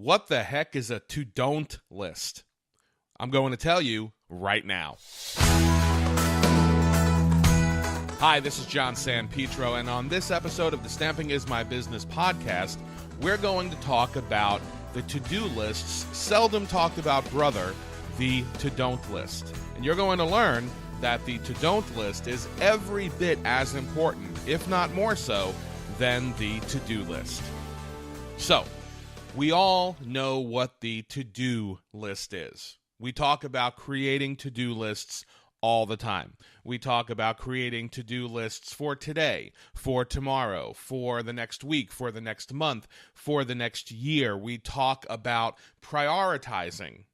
What the heck is a to-don't list? I'm going to tell you right now. Hi, this is John Sanpetro, and on this episode of the Stamping Is My Business podcast, we're going to talk about the to-do list's seldom talked about brother, the to-don't list. And you're going to learn that the to-don't list is every bit as important, if not more so, than the to-do list. So, we all know what the to-do list is. We talk about creating to-do lists all the time. We talk about creating to-do lists for today, for tomorrow, for the next week, for the next month, for the next year. We talk about prioritizing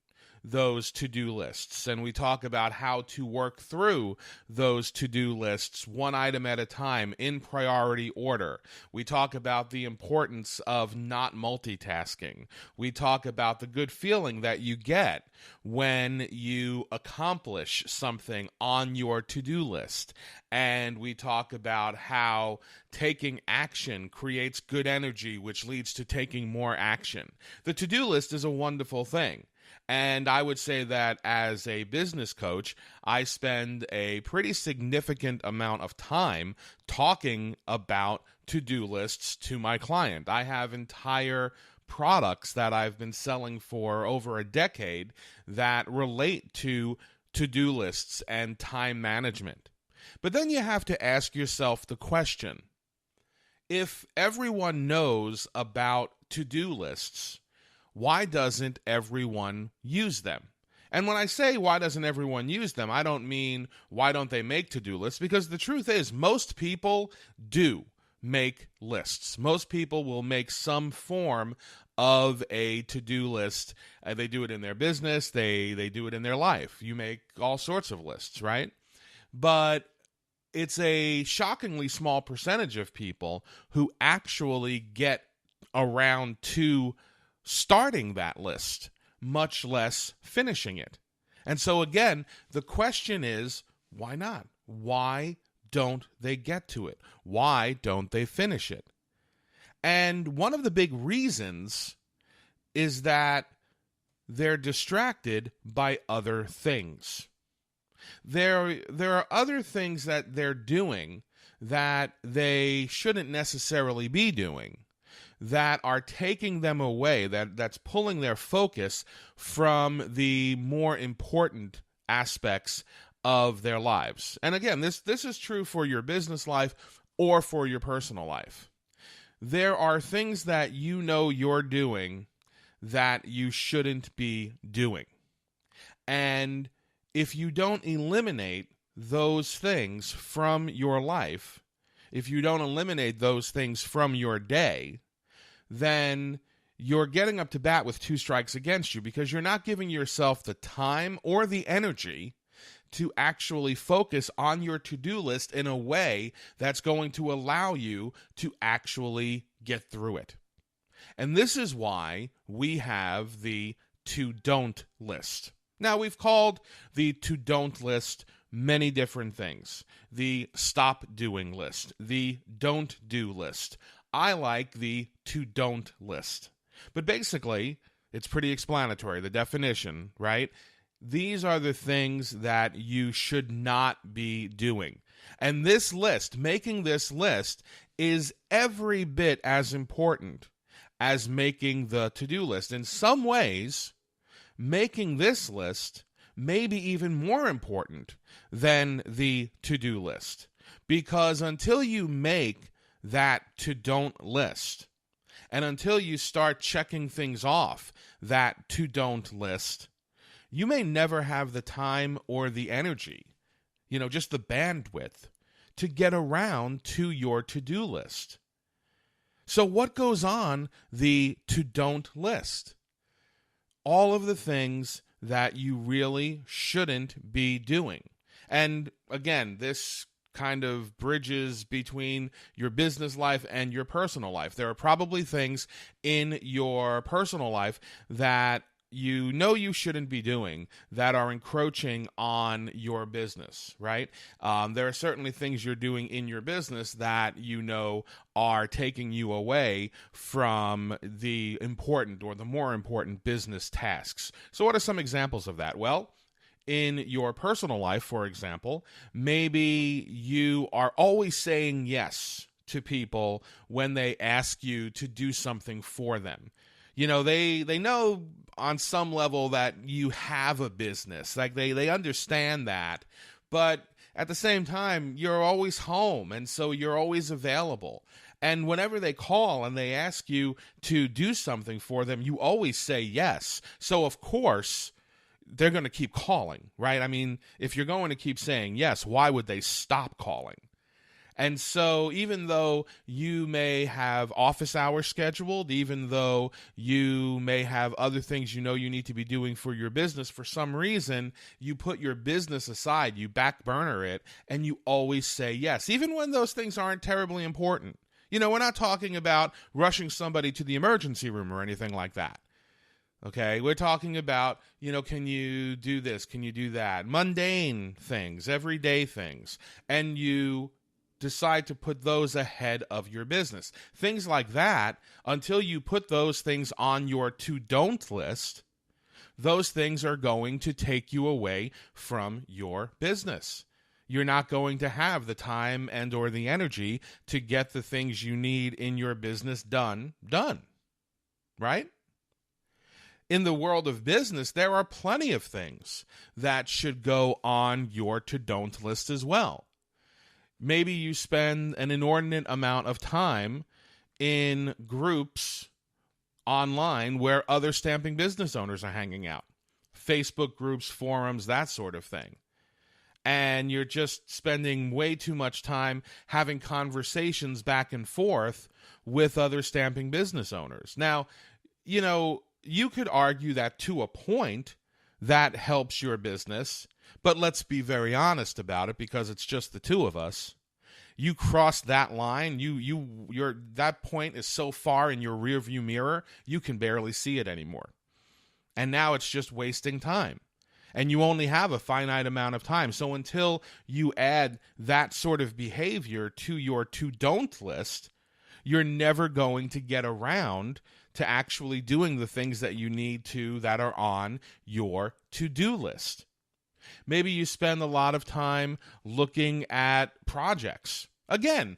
those to-do lists, and we talk about how to work through those to-do lists one item at a time in priority order. We talk about the importance of not multitasking. We talk about the good feeling that you get when you accomplish something on your to-do list. And we talk about how taking action creates good energy, which leads to taking more action. The to-do list is a wonderful thing. And I would say that as a business coach, I spend a pretty significant amount of time talking about to-do lists to my client. I have entire products that I've been selling for over a decade that relate to to-do lists and time management. But then you have to ask yourself the question, if everyone knows about to-do lists, why doesn't everyone use them? And when I say why doesn't everyone use them, I don't mean why don't they make to-do lists, because the truth is most people do make lists. Most people will make some form of a to-do list. They do it in their business. They do it in their life. You make all sorts of lists, right? But it's a shockingly small percentage of people who actually get around to starting that list, much less finishing it. And so again, the question is, why not? Why don't they get to it? Why don't they finish it? And one of the big reasons is that they're distracted by other things. There are other things that they're doing that they shouldn't necessarily be doing, that are taking them away, that's pulling their focus from the more important aspects of their lives. And again, this is true for your business life or for your personal life. There are things that you know you're doing that you shouldn't be doing. And if you don't eliminate those things from your life, if you don't eliminate those things from your day, then you're getting up to bat with two strikes against you, because you're not giving yourself the time or the energy to actually focus on your to-do list in a way that's going to allow you to actually get through it. And this is why we have the to-don't list. Now, we've called the to-don't list many different things. The stop doing list, the don't do list. I like the to-don't list. But basically, it's pretty explanatory, the definition, right? These are the things that you should not be doing. And this list, making this list, is every bit as important as making the to-do list. In some ways, making this list may be even more important than the to-do list. Because until you make that to-don't list, and until you start checking things off that to-don't list, you may never have the time or the energy, just the bandwidth to get around to your to-do list. So what goes on the to-don't list? All of the things that you really shouldn't be doing. And again, this kind of bridges between your business life and your personal life. There are probably things in your personal life that you know you shouldn't be doing that are encroaching on your business, right? There are certainly things you're doing in your business that you know are taking you away from the important or the more important business tasks. So what are some examples of that? Well, in your personal life, for example, maybe you are always saying yes to people when they ask you to do something for them. You know, they know on some level that you have a business. Like they understand that. But at the same time, you're always home, and so you're always available. And whenever they call and they ask you to do something for them, you always say yes. So, of course, they're going to keep calling, right? I mean, if you're going to keep saying yes, why would they stop calling? And so even though you may have office hours scheduled, even though you may have other things you know you need to be doing for your business, for some reason, you put your business aside, you back burner it, and you always say yes, even when those things aren't terribly important. You know, we're not talking about rushing somebody to the emergency room or anything like that. Okay, we're talking about, you know, can you do this? Can you do that? Mundane things, everyday things. And you decide to put those ahead of your business. Things like that, until you put those things on your to-don't list, those things are going to take you away from your business. You're not going to have the time and or the energy to get the things you need in your business done, right? In the world of business, there are plenty of things that should go on your to-don't list as well. Maybe you spend an inordinate amount of time in groups online where other stamping business owners are hanging out. Facebook groups, forums, that sort of thing. And you're just spending way too much time having conversations back and forth with other stamping business owners. Now, you know, you could argue that to a point that helps your business, but let's be very honest about it because it's just the two of us. You cross that line, that point is so far in your rearview mirror, you can barely see it anymore. And now it's just wasting time. And you only have a finite amount of time. So until you add that sort of behavior to your to-don't list, you're never going to get around to actually doing the things that you need to that are on your to-do list. Maybe you spend a lot of time looking at projects. Again,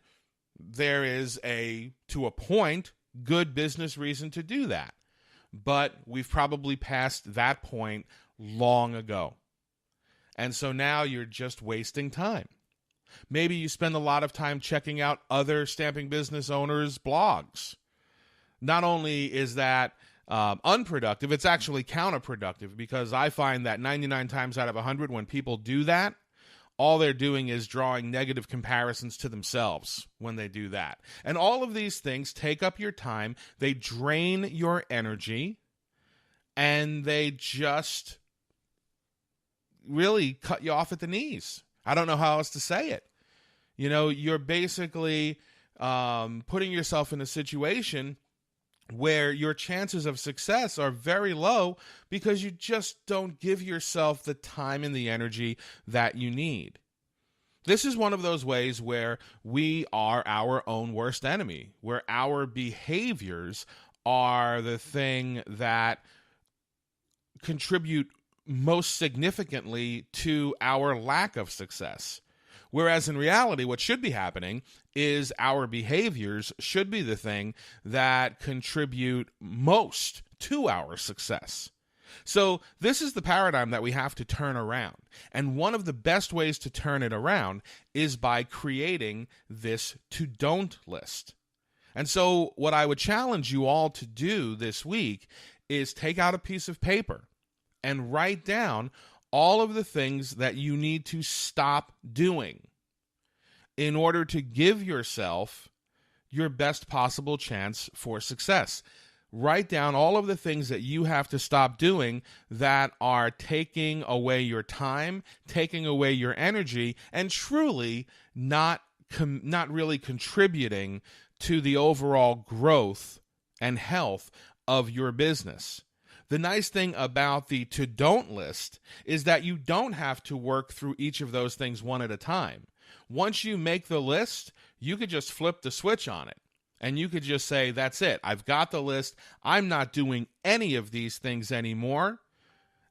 there is to a point, good business reason to do that. But we've probably passed that point long ago. And so now you're just wasting time. Maybe you spend a lot of time checking out other stamping business owners' blogs. Not only is that unproductive, it's actually counterproductive, because I find that 99 times out of 100 when people do that, all they're doing is drawing negative comparisons to themselves when they do that. And all of these things take up your time, they drain your energy, and they just really cut you off at the knees. I don't know how else to say it. You know, you're basically putting yourself in a situation where your chances of success are very low because you just don't give yourself the time and the energy that you need. This is one of those ways where we are our own worst enemy, where our behaviors are the thing that contribute most significantly to our lack of success. Whereas in reality, what should be happening is our behaviors should be the thing that contribute most to our success. So this is the paradigm that we have to turn around. And one of the best ways to turn it around is by creating this to-don't list. And so what I would challenge you all to do this week is take out a piece of paper and write down all of the things that you need to stop doing in order to give yourself your best possible chance for success. Write down all of the things that you have to stop doing that are taking away your time, taking away your energy, and truly not really contributing to the overall growth and health of your business. The nice thing about the to-don't list is that you don't have to work through each of those things one at a time. Once you make the list, you could just flip the switch on it. And you could just say, that's it. I've got the list. I'm not doing any of these things anymore.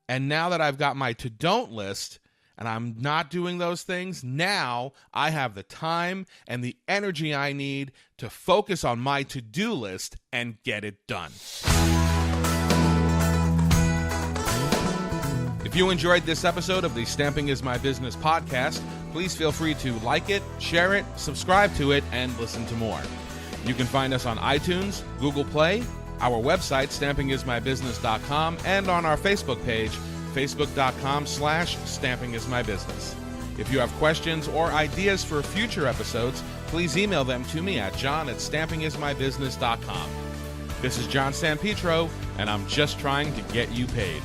And now that I've got my to-don't list and I'm not doing those things, now I have the time and the energy I need to focus on my to-do list and get it done. If you enjoyed this episode of the Stamping is My Business podcast, please feel free to like it, share it, subscribe to it, and listen to more. You can find us on iTunes, Google Play, our website, stampingismybusiness.com, and on our Facebook page, facebook.com/stampingismybusiness. If you have questions or ideas for future episodes, please email them to me at john@stampingismybusiness.com. This is John San Pietro, and I'm just trying to get you paid.